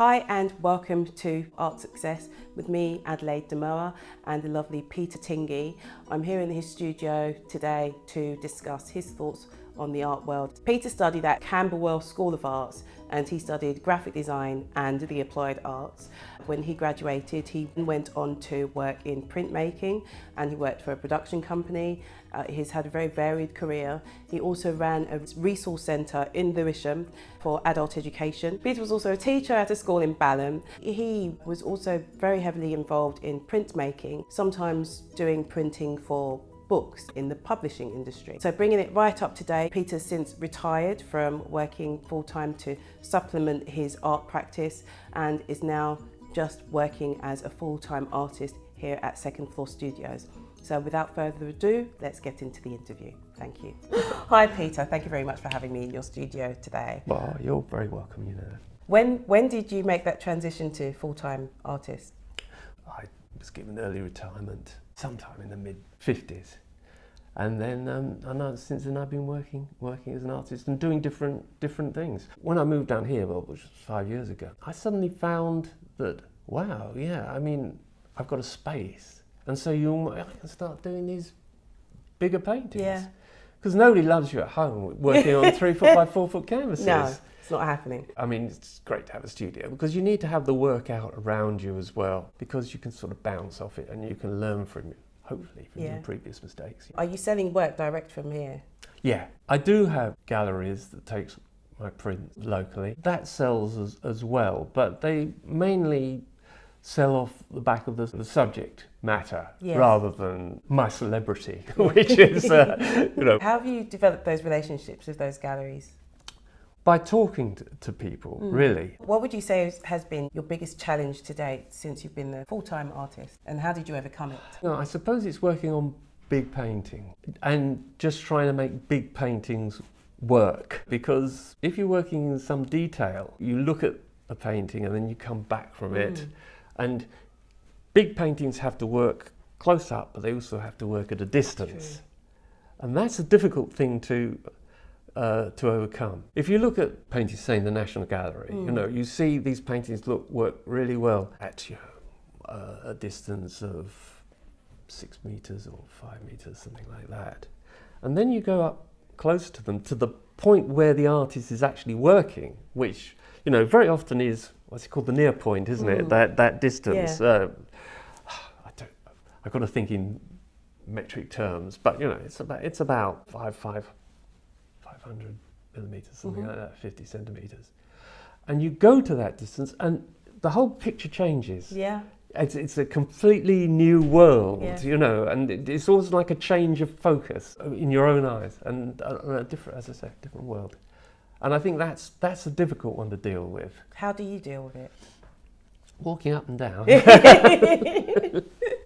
Hi and welcome to Art Success with me, Adelaide Damoah, and the lovely Peter Tingey. I'm here in his studio today to discuss his thoughts on the art world. Peter studied at Camberwell School of Arts and he studied graphic design and the applied arts. When he graduated, he went on to work in printmaking and he worked for a production company. He's had a very varied career. He also ran a resource centre in Lewisham for adult education. Peter was also a teacher at a school in Balham. He was also very heavily involved in printmaking, sometimes doing printing for books in the publishing industry. So bringing it right up to date, Peter's since retired from working full-time to supplement his art practice and is now just working as a full-time artist here at Second Floor Studios. So without further ado, let's get into the interview. Thank you. Hi Peter, thank you very much for having me in your studio today. Well, you're very welcome, you know. When did you make that transition to full-time artist? I was given early retirement sometime in the mid-50s. And then since then I've been working as an artist and doing different things. When I moved down here, which was 5 years ago, I suddenly found that, wow, yeah, I mean, I've got a space. And so I can start doing these bigger paintings. Yeah. Because nobody loves you at home working on 3 foot by 4 foot canvases. No, it's not happening. I mean, it's great to have a studio because you need to have the work out around you as well, because you can sort of bounce off it and you can learn from it, hopefully from your previous mistakes. Are you selling work direct from here? Yeah, I do have galleries that takes my print locally. That sells as well, but they mainly sell off the back of the subject matter rather than my celebrity, which is, you know. How have you developed those relationships with those galleries? By talking to people, really. What would you say has been your biggest challenge to date since you've been a full-time artist, and how did you overcome it? No, I suppose it's working on big painting and just trying to make big paintings work, because if you're working in some detail, you look at a painting and then you come back from it, and big paintings have to work close up, but they also have to work at a distance. And that's a difficult thing to overcome. If you look at paintings, say in the National Gallery, you know, you see these paintings work really well at a distance of 6 meters or 5 meters, something like that. And then you go up close to them to the point where the artist is actually working, which, you know, very often is what's called the near point, isn't it? That distance. Yeah. I've got to think in metric terms, but you know, it's about 500 millimeters, something like that, 50 centimeters. And you go to that distance and the whole picture changes. Yeah. It's a completely new world, you know, and it's almost like a change of focus in your own eyes and a different, as I say, different world. And I think that's a difficult one to deal with. How do you deal with it? Walking up and down.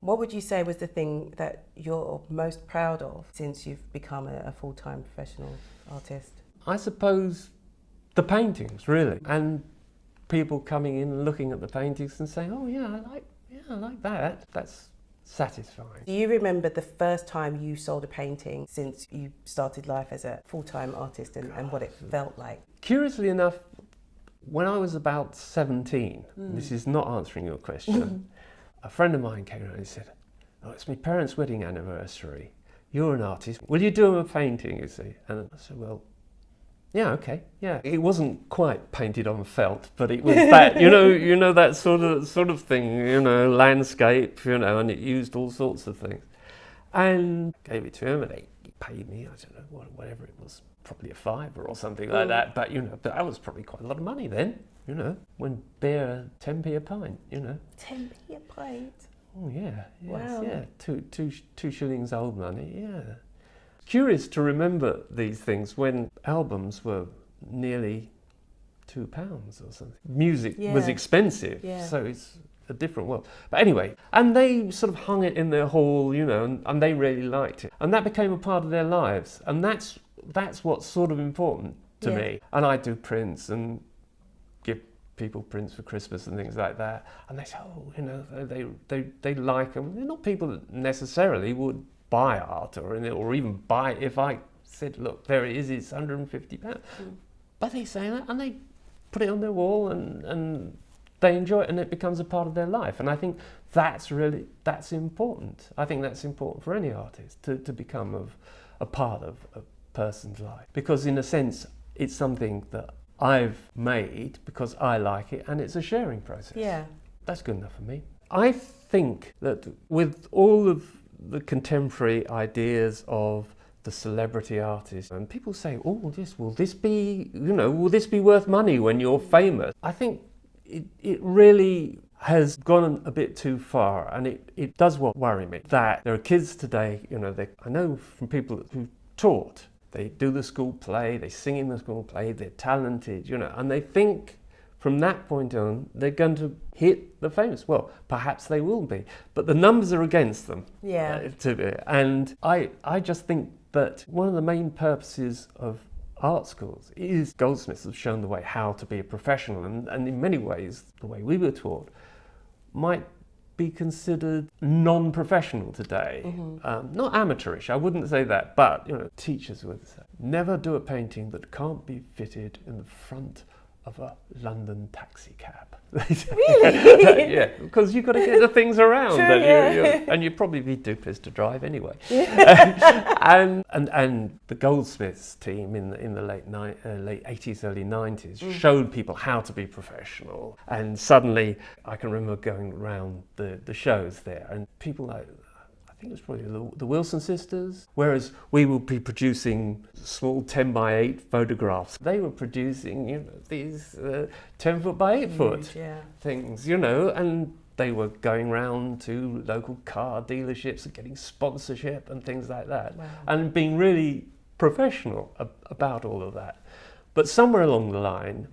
What would you say was the thing that you're most proud of since you've become a full-time professional artist? I suppose the paintings, really, and people coming in and looking at the paintings and saying, "Oh yeah, I like that." That's satisfying. Do you remember the first time you sold a painting since you started life as a full-time artist and what it felt like? Curiously enough, when I was about 17, this is not answering your question, a friend of mine came around and said, "Oh, it's my parents' wedding anniversary. You're an artist. Will you do them a painting, you see?" And I said, "Well, yeah, okay, yeah." It wasn't quite painted on felt, but it was that, you know that sort of thing, you know, landscape, you know, and it used all sorts of things. And gave it to him, and he paid me, I don't know, whatever it was, probably a £5 or something like that. But you know, that was probably quite a lot of money then, you know, when beer 10p a pint, you know. 10p a pint. Oh yeah, yes, wow. Yeah, two shillings old money, yeah. Curious to remember these things when albums were nearly £2 or something. Music was expensive, so it's a different world. But anyway, and they sort of hung it in their hall, you know, and they really liked it. And that became a part of their lives. And that's what's sort of important to me. And I do prints and give people prints for Christmas and things like that. And they say, oh, you know, they like them. They're not people that necessarily would buy art or even buy it if I said, look, there it is, it's £150. But they say that and they put it on their wall and they enjoy it and it becomes a part of their life. And I think that's important. I think that's important for any artist to become a part of a person's life. Because in a sense, it's something that I've made because I like it, and it's a sharing process. Yeah. That's good enough for me. I think that with all of the contemporary ideas of the celebrity artist, and people say, oh, will this be worth money when you're famous? I think it really has gone a bit too far, and it does worry me that there are kids today, I know from people who taught, they do the school play, they sing in the school play, they're talented, and they think from that point on they're going to hit the famous. Well, perhaps they will be, but the numbers are against them. Yeah. And I just think that one of the main purposes of art schools is goldsmiths have shown the way how to be a professional, and in many ways the way we were taught might be considered non-professional today. Mm-hmm. Not amateurish, I wouldn't say that, but teachers would say, never do a painting that can't be fitted in the front of a London taxi cab. Really? Yeah, because you've got to get the things around. True, and you'd probably be dupious to drive anyway. and the goldsmiths team in the late 80s, early 90s showed people how to be professional. And suddenly, I can remember going around the shows there, and people like, I think it was probably the Wilson sisters, whereas we would be producing small 10 by 8 photographs. They were producing, these 10 foot by 8 foot things, and they were going round to local car dealerships and getting sponsorship and things like that. Wow. And being really professional about all of that. But somewhere along the line,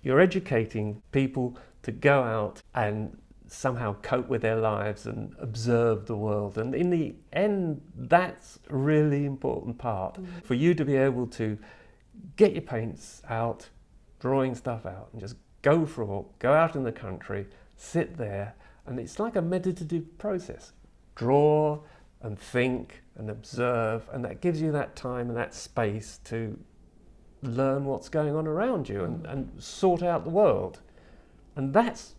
you're educating people to go out and somehow cope with their lives and observe the world, and in the end that's a really important part. For you to be able to get your paints out, drawing stuff out, and just go for a walk, go out in the country, sit there, and it's like a meditative process. Draw and think and observe, and that gives you that time and that space to learn what's going on around you and sort out the world. And that's,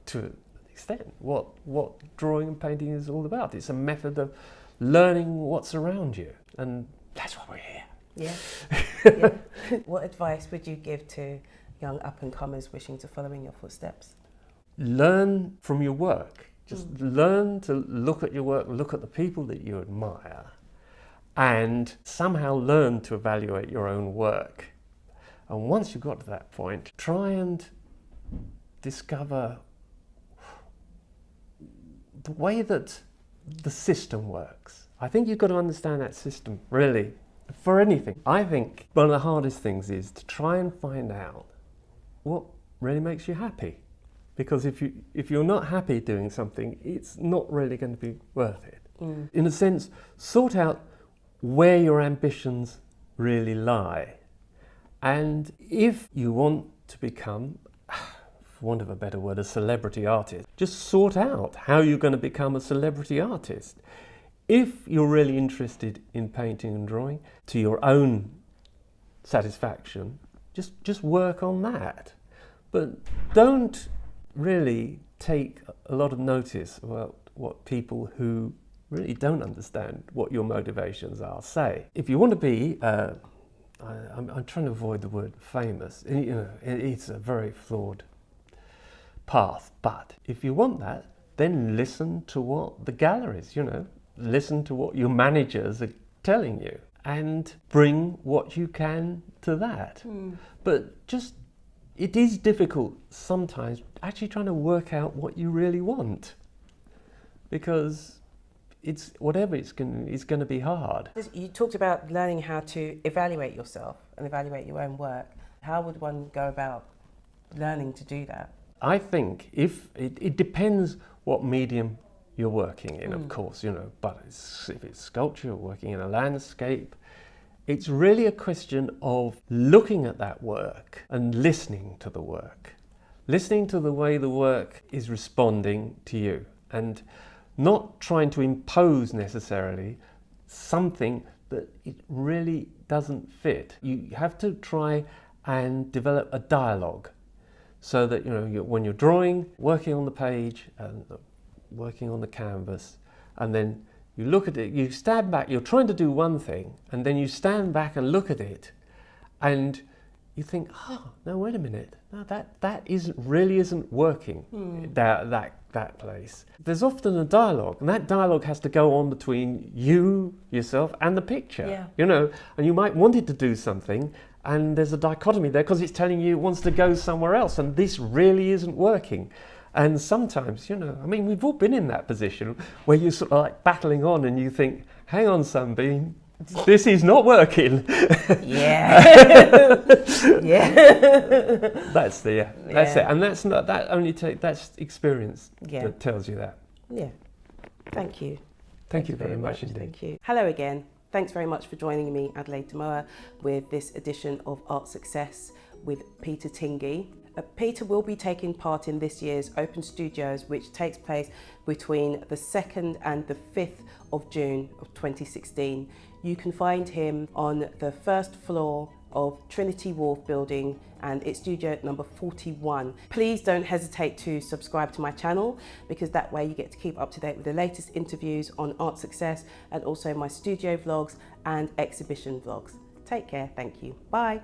to an extent, what drawing and painting is all about. It's a method of learning what's around you, and that's why we're here. Yeah. What advice would you give to young up-and-comers wishing to follow in your footsteps? Learn from your work. Just learn to look at your work, look at the people that you admire, and somehow learn to evaluate your own work. And once you've got to that point, try and discover the way that the system works. I think you've got to understand that system, really, for anything. I think one of the hardest things is to try and find out what really makes you happy. Because if you're not happy doing something, it's not really going to be worth it. In a sense, sort out where your ambitions really lie. And if you want to become, for want of a better word, a celebrity artist, just sort out how you're going to become a celebrity artist. If you're really interested in painting and drawing to your own satisfaction, just work on that. But don't really take a lot of notice about what people who really don't understand what your motivations are say. If you want to be, I'm trying to avoid the word famous, it's a very flawed path, but if you want that, then listen to what the galleries, listen to what your managers are telling you and bring what you can to that. But it is difficult sometimes actually trying to work out what you really want, because it's going to be hard. You talked about learning how to evaluate yourself and evaluate your own work. How would one go about learning to do that? I think it depends what medium you're working in, of course, but if it's sculpture, working in a landscape, it's really a question of looking at that work and listening to the work. Listening to the way the work is responding to you, and not trying to impose necessarily something that it really doesn't fit. You have to try and develop a dialogue so that when you're drawing, working on the page and working on the canvas, and then you look at it, you stand back, you're trying to do one thing, and then you stand back and look at it, and you think, oh, no, wait a minute, no, that really isn't working, that place. There's often a dialogue, and that dialogue has to go on between yourself, and the picture, and you might want it to do something, and there's a dichotomy there because it's telling you it wants to go somewhere else, and this really isn't working. And sometimes, we've all been in that position where you're sort of like battling on and you think, hang on, Sunbeam, this is not working. Yeah. Yeah. That's it. And that's experience that tells you that. Yeah. Thank you. Thank you very much indeed. Thank you. Hello again. Thanks very much for joining me, Adelaide Damoah, with this edition of Art Success with Peter Tingey. Peter will be taking part in this year's Open Studios, which takes place between the 2nd and the 5th of June of 2016. You can find him on the first floor of Trinity Wharf building, and it's studio number 41. Please don't hesitate to subscribe to my channel, because that way you get to keep up to date with the latest interviews on Art Success and also my studio vlogs and exhibition vlogs. Take care, thank you, bye.